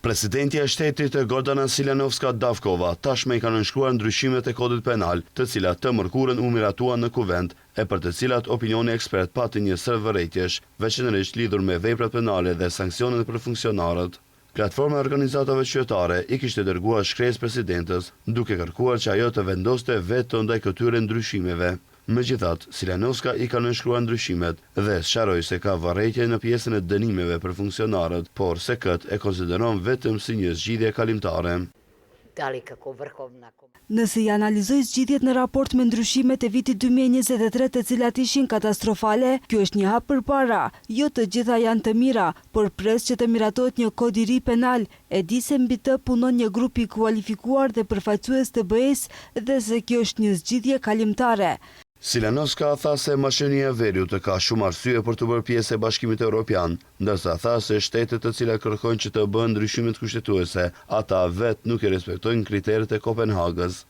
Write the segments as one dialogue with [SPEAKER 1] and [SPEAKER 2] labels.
[SPEAKER 1] Presidentja e shtetit Gordana Silanovska-Davkova tashme i ka nënshkruar ndryshimet e kodit penal, të cilat të mërkurën u miratuan në kuvent, e për të cilat opinioni ekspert pati një sër vërejtjesh, veçanërisht lidhur me veprat penale dhe sanksionet për funksionarët. Platforma e organizatave qytetare i kishte dërguar shkresë presidentës, duke kërkuar që ajo të vendoste veto ndaj këtyre ndryshimeve. Megjithatë, Silanovska i ka nënshkruar ndryshimet dhe sqaroi se ka varrëtie në pjesën e dënimeve për funksionarët, por se këtë e konsideron vetëm si një zgjidhje kalimtare.
[SPEAKER 2] Nëse i analizoj zgjidhjet në raport me ndryshimet e vitit 2023 të cilat ishin katastrofale, kjo është një hap përpara. Jo të gjitha janë të mira, por pres që të miratohet një kod i ri penal. E di se mbi të punon një grup i kualifikuar dhe përfaqësues të BE-s dhe se kjo është një zgjidhje kalimtare.
[SPEAKER 1] Silanovska tha se Maqedonia e Veriut ka shumë arsye për të bërë pjesë e Bashkimit Evropian, ndërsa tha se shtetet të cilat kërkojnë që të bëhen ndryshimet kushtetuese, ata vetë nuk i respektojnë kriteret e Kopenhagës.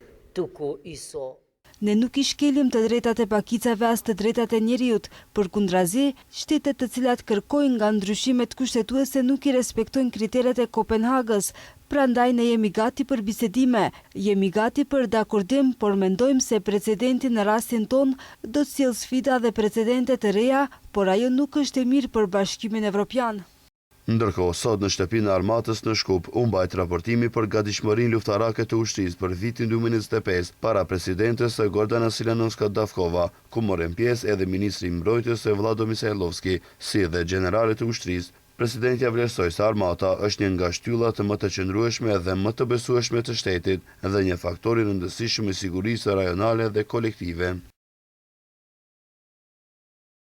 [SPEAKER 2] Ne nuk i shkelim të drejtat e pakicave as të drejtat e njeriut, përkundrazi, shtetet të cilat kërkojnë nga ndryshimet kushtetuese nuk i respektojnë kriteret e Kopenhagës. Prandaj ne jemi gati për bisedime, jemi gati për dakordim, por mendojmë se precedenti në rastin ton do të sjellë sfida dhe precedente të reja, por ajo nuk është e mirë për Bashkimin Evropian.
[SPEAKER 1] Ndërkohë, sot në shtëpinë e armatës në Shkup, u mbajt raportimi për gatishmërinë luftarake të ushtrisë për vitin 2025 para presidentes Gordana Silanovska-Davkova, ku morën pjesë edhe ministri i mbrojtjes Vlado Misajlovski, si dhe gjeneralet të ushtrisë. Presidentja vlerësoi se armata është një nga shtyllat më të qëndrueshme dhe më të besueshme të shtetit dhe një faktor i rëndësishëm i sigurisë rajonale dhe kolektive.